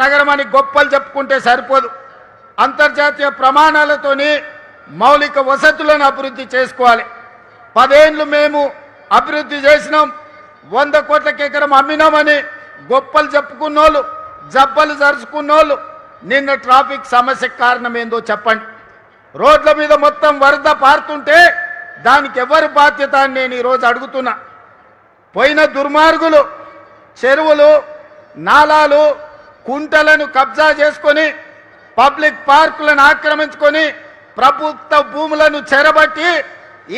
నగరం అని గొప్పలు చెప్పుకుంటే సరిపోదు. అంతర్జాతీయ ప్రమాణాలతోని మౌలిక వసతులను అభివృద్ధి చేసుకోవాలి. 10 ఏళ్ళు మేము అభివృద్ధి చేసినాం, 100 కోట్లకి ఎకరం అమ్మినామని గొప్పలు చెప్పుకున్నోళ్ళు, జబ్బలు జరుచుకున్నోళ్ళు నిన్న ట్రాఫిక్ సమస్యకు కారణం ఏందో చెప్పండి. రోడ్ల మీద మొత్తం వరద పారుతుంటే దానికి ఎవరు బాధ్యత అని నేను ఈరోజు అడుగుతున్నా. పోయిన దుర్మార్గులు చెరువులు, నాలాలు, కుంటలను కబ్జా చేసుకొని, పబ్లిక్ పార్కులను ఆక్రమించుకొని, ప్రభుత్వ భూములను చెరబట్టి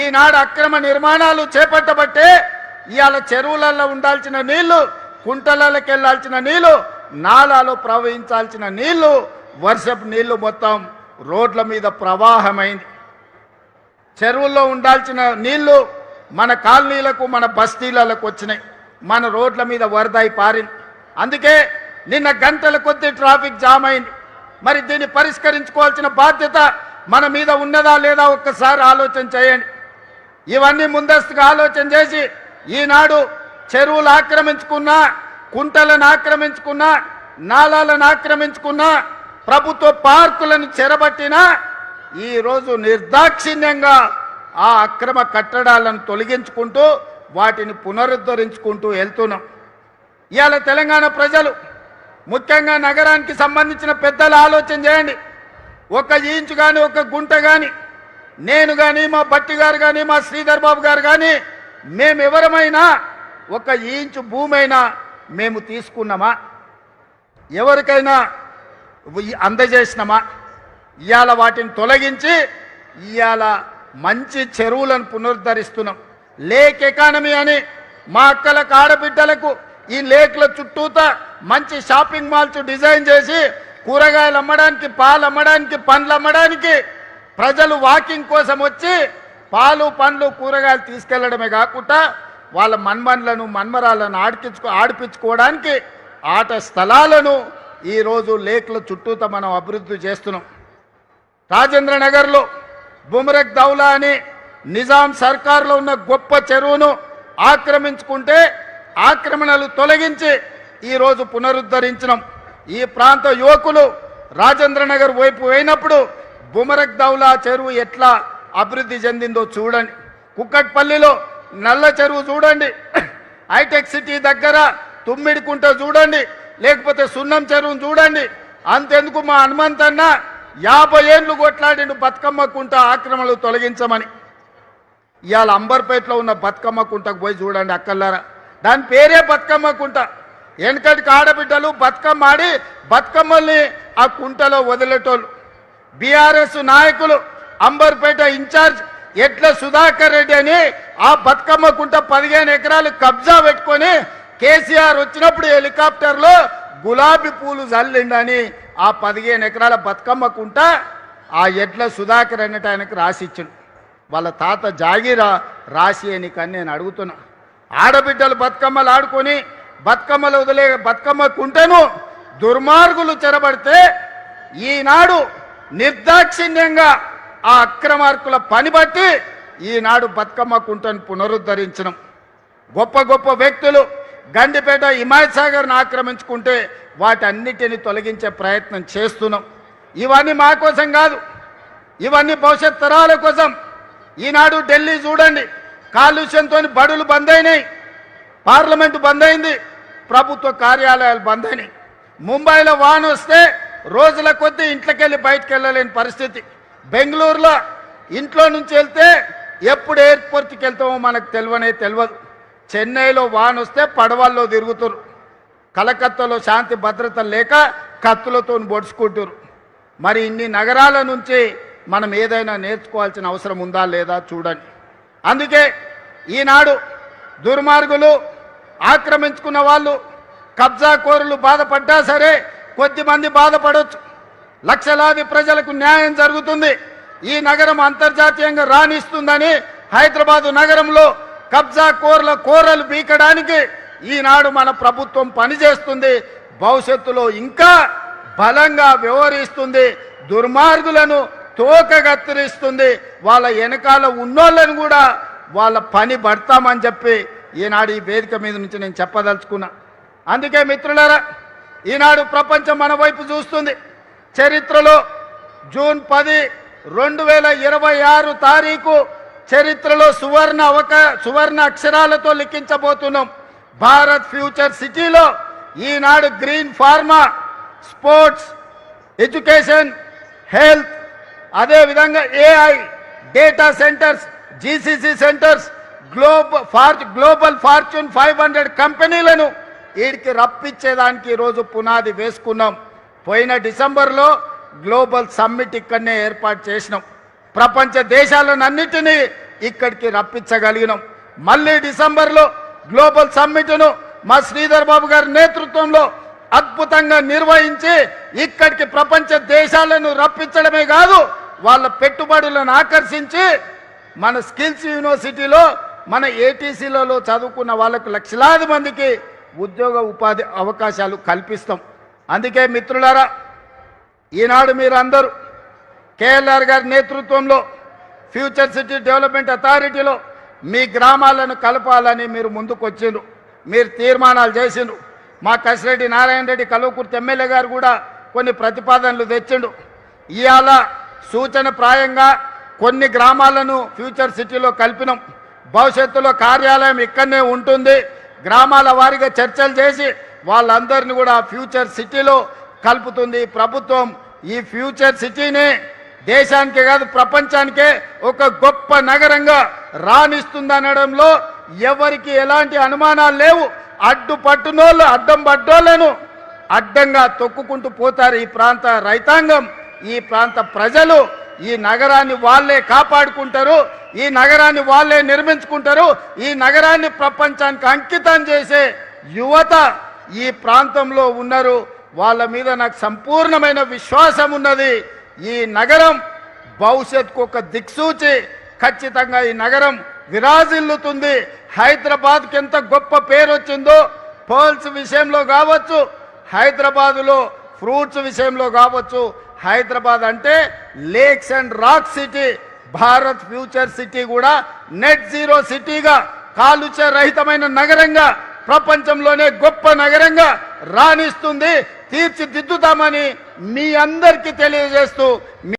ఈనాడు అక్రమ నిర్మాణాలు చేపట్టబట్టే ఇవాళ చెరువులలో ఉండాల్సిన నీళ్లు, కుంటలకి వెళ్లాల్సిన నీళ్లు, నాలాలో ప్రవహించాల్సిన నీళ్లు, వర్షపు నీళ్లు మొత్తం రోడ్ల మీద ప్రవాహమైంది. చెరువుల్లో ఉండాల్సిన నీళ్లు మన కాలనీలకు, మన బస్తీలకు వచ్చినాయి. మన రోడ్ల మీద వరదై పారింది. అందుకే నిన్న గంటల కొద్దీ ట్రాఫిక్ జామ్ అయింది. మరి దీన్ని పరిష్కరించుకోవాల్సిన బాధ్యత మన మీద ఉన్నదా లేదా ఒక్కసారి ఆలోచన చేయండి. ఇవన్నీ ముందస్తుగా ఆలోచన చేసి ఈనాడు చెరువులు ఆక్రమించుకున్నా, కుంటలను ఆక్రమించుకున్నా, నాలాలను ఆక్రమించుకున్నా, ప్రభుత్వ పార్కులను చెరబట్టినా ఈరోజు నిర్దాక్షిణ్యంగా ఆ అక్రమ కట్టడాలను తొలగించుకుంటూ వాటిని పునరుద్ధరించుకుంటూ వెళ్తున్నాం. ఇవాళ తెలంగాణ ప్రజలు, ముఖ్యంగా నగరానికి సంబంధించిన పెద్దలు ఆలోచన చేయండి. 1 ఇంచు కానీ, 1 గుంట కానీ, నేను కానీ, మా బట్టి గారు కానీ, మా శ్రీధర్ బాబు గారు కానీ, మేమెవరమైనా 1 ఇంచు భూమైనా మేము తీసుకున్నామా? ఎవరికైనా అందజేసినామా? ఇవాళ వాటిని తొలగించి ఇవాళ మంచి చెరువులను పునరుద్ధరిస్తున్నాం. లేక్ ఎకానమీ అని మా అక్కలకు, ఆడబిడ్డలకు ఈ లేక్ల చుట్టూతా మంచి షాపింగ్ మాల్స్ డిజైన్ చేసి కూరగాయలు అమ్మడానికి, పాలు అమ్మడానికి, పండ్లు అమ్మడానికి ప్రజలు వాకింగ్ కోసం వచ్చి పాలు, పండ్లు, కూరగాయలు తీసుకెళ్లడమే కాకుండా వాళ్ళ మన్మన్లను, మన్మరాలను ఆడిపించుకోవడానికి ఆట స్థలాలను ఈరోజు లేక్ల చుట్టూతా మనం అభివృద్ధి చేస్తున్నాం. రాజేంద్ర నగర్లో బుమరక్ దౌలా అని నిజాం సర్కార్లో ఉన్న గొప్ప చెరువును ఆక్రమించుకుంటే ఆక్రమణలు తొలగించి ఈరోజు పునరుద్ధరించినాం. ఈ ప్రాంత యువకులు రాజేంద్ర నగర్ వైపు పోయినప్పుడు బుమరక్ దౌలా చెరువు ఎట్లా అభివృద్ధి చెందిందో చూడండి. కుక్కట్పల్లిలో నల్ల చెరువు చూడండి, హైటెక్ సిటీ దగ్గర తుమ్మిడికుంట చూడండి, లేకపోతే సున్నం చెరువును చూడండి. అంతెందుకు మా హనుమంతన్న 50 ఏళ్ళు కొట్లాడిండు బతుకమ్మ కుంట ఆక్రమణలు తొలగించమని. ఇవాళ అంబర్పేటలో ఉన్న బతుకమ్మ కుంటకు పోయి చూడండి అక్కల్లారా, దాని పేరే బతుకమ్మ కుంట. వెనకటికి ఆడబిడ్డలు బతుకమ్మ ఆడి బతుకమ్మల్ని ఆ కుంటలో వదిలేటోళ్ళు. బీఆర్ఎస్ నాయకులు అంబర్పేట ఇన్ఛార్జ్ ఎట్ల సుధాకర్ రెడ్డి అని ఆ బతుకమ్మ కుంట 15 ఎకరాలు కబ్జా పెట్టుకొని కేసీఆర్ వచ్చినప్పుడు హెలికాప్టర్లో గులాబీ పూలు జల్లిండని ఆ 15 ఎకరాల బతుకమ్మ కుంట ఆ ఎడ్ల సుధాకర్ అన్నట్టు ఆయనకు రాసిచ్చిండు. వాళ్ళ తాత జాగీరా రాసి అని కానీ నేను అడుగుతున్నా. ఆడబిడ్డలు బతుకమ్మలు ఆడుకొని బతుకమ్మలు వదిలే బతుకమ్మ కుంటను దుర్మార్గులు చెరబడితే ఈనాడు నిర్దాక్షిణ్యంగా ఆ అక్రమార్కుల పని బట్టి ఈనాడు బతుకమ్మ కుంటను పునరుద్ధరించడం. గొప్ప గొప్ప వ్యక్తులు గండిపేట హిమాయత్ సాగర్ను ఆక్రమించుకుంటే వాటన్నిటిని తొలగించే ప్రయత్నం చేస్తున్నాం. ఇవన్నీ మా కోసం కాదు, ఇవన్నీ భవిష్యత్ తరాల కోసం. ఈనాడు ఢిల్లీ చూడండి, కాలుష్యంతో బడులు బంద్ అయినాయి, పార్లమెంటు బంద్ అయింది, ప్రభుత్వ కార్యాలయాలు బంద్ అయినాయి. ముంబైలో వాన వస్తే రోజుల కొద్దీ ఇంట్లోకి వెళ్ళి బయటకు వెళ్ళలేని పరిస్థితి. బెంగళూరులో ఇంట్లో నుంచి వెళ్తే ఎప్పుడు ఎయిర్పోర్ట్కి వెళ్తామో మనకు తెలియదు. చెన్నైలో వాన వస్తే పడవల్లో తిరుగుతారు. కలకత్తాలో శాంతి భద్రత లేక కత్తులతో పొడుచుకుంటారు. మరి ఇన్ని నగరాల నుంచి మనం ఏదైనా నేర్చుకోవాల్సిన అవసరం ఉందా లేదా చూడండి. అందుకే ఈనాడు దుర్మార్గులు, ఆక్రమించుకున్న వాళ్ళు, కబ్జా కోరులు బాధపడ్డా సరే కొద్దిమంది బాధపడవచ్చు, లక్షలాది ప్రజలకు న్యాయం జరుగుతుంది. ఈ నగరం అంతర్జాతీయంగా రాణిస్తుందని హైదరాబాదు నగరంలో కబ్జా కోరలు బీకడానికి ఈనాడు మన ప్రభుత్వం పనిచేస్తుంది. భవిష్యత్తులో ఇంకా బలంగా వ్యవహరిస్తుంది. దుర్మార్గులను తోక కత్తిరిస్తుంది. వాళ్ళ వెనకాల ఉన్నోళ్ళని కూడా వాళ్ళ పని పడతామని చెప్పి ఈనాడు ఈ వేదిక మీద నుంచి నేను చెప్పదలుచుకున్నా. అందుకే మిత్రులారా, ఈనాడు ప్రపంచం మన వైపు చూస్తుంది. చరిత్రలో జూన్ 10, 2026 తారీఖు చరిత్రలో సువర్ణ అక్షరాలతో లిఖించబోతున్నాం. భారత్ ఫ్యూచర్ సిటీలో ఈనాడు green pharma, sports, education, health, అదేవిధంగా AI, data centers, GCC centers, global fortune 500 కంపెనీలను వీడికి రప్పించేదానికి ఈరోజు పునాది వేసుకున్నాం. పోయిన డిసెంబర్లో గ్లోబల్ సమ్మిట్ ఇక్కడనే ఏర్పాటు చేసినాం. ప్రపంచ దేశాలన్నిటినీ ఇక్కడికి రప్పించగలిగినాం. మళ్ళీ డిసెంబర్లో గ్లోబల్ సమ్మిట్ను మా శ్రీధర్ బాబు గారి నేతృత్వంలో అద్భుతంగా నిర్వహించి ఇక్కడికి ప్రపంచ దేశాలను రప్పించడమే కాదు, వాళ్ళ పెట్టుబడులను ఆకర్షించి మన స్కిల్స్ యూనివర్సిటీలో మన ATCలలో చదువుకున్న వాళ్ళకు లక్షలాది మందికి ఉద్యోగ ఉపాధి అవకాశాలు కల్పిస్తాం. అందుకే మిత్రులారా, ఈనాడు మీరు అందరూ KLR గారి నేతృత్వంలో ఫ్యూచర్ సిటీ డెవలప్మెంట్ అథారిటీలో మీ గ్రామాలను కలపాలని మీరు ముందుకు వచ్చిండ్రు, మీరు తీర్మానాలు చేసిండ్రు. మా కసిరెడ్డి నారాయణ రెడ్డి కల్వకుర్తి ఎమ్మెల్యే గారు కూడా కొన్ని ప్రతిపాదనలు తెచ్చిండు. ఇవాళ సూచన ప్రాయంగా కొన్ని గ్రామాలను ఫ్యూచర్ సిటీలో కలిపినాం. భవిష్యత్తులో కార్యాలయం ఇక్కడనే ఉంటుంది. గ్రామాల వారీగా చర్చలు చేసి వాళ్ళందరినీ కూడా ఫ్యూచర్ సిటీలో కలుపుతుంది ప్రభుత్వం. ఈ ఫ్యూచర్ సిటీని దేశానికే కాదు ప్రపంచానికే ఒక గొప్ప నగరంగా రాణిస్తుందనడంలో ఎవరికి ఎలాంటి అనుమానాలు లేవు. అడ్డం పడ్డోళ్లను అడ్డంగా తొక్కుకుంటూ పోతారు ఈ ప్రాంత రైతాంగం, ఈ ప్రాంత ప్రజలు. ఈ నగరాన్ని వాళ్ళే కాపాడుకుంటారు, ఈ నగరాన్ని వాళ్ళే నిర్మించుకుంటారు. ఈ నగరాన్ని ప్రపంచానికి అంకితం చేసే యువత ఈ ప్రాంతంలో ఉన్నారు. వాళ్ళ మీద నాకు సంపూర్ణమైన విశ్వాసం ఉన్నది. ఈ నగరం భవిష్యత్తుకు ఒక దిక్సూచి. ఖచ్చితంగా ఈ నగరం విరాజిల్లుతుంది. హైదరాబాద్కి ఎంత గొప్ప పేరు వచ్చిందో పర్ల్స్ విషయంలో కావచ్చు, హైదరాబాదులో ఫ్రూట్స్ విషయంలో కావచ్చు. హైదరాబాద్ అంటే lakes and rock city. Bharat future city కూడా నెట్ జీరో సిటీగా, కాలుష్య రహితమైన నగరంగా, ప్రపంచంలోనే గొప్ప నగరంగా రాణిస్తుంది. తీర్చిదిద్దుతామని మీ అందరికీ తెలియజేస్తూ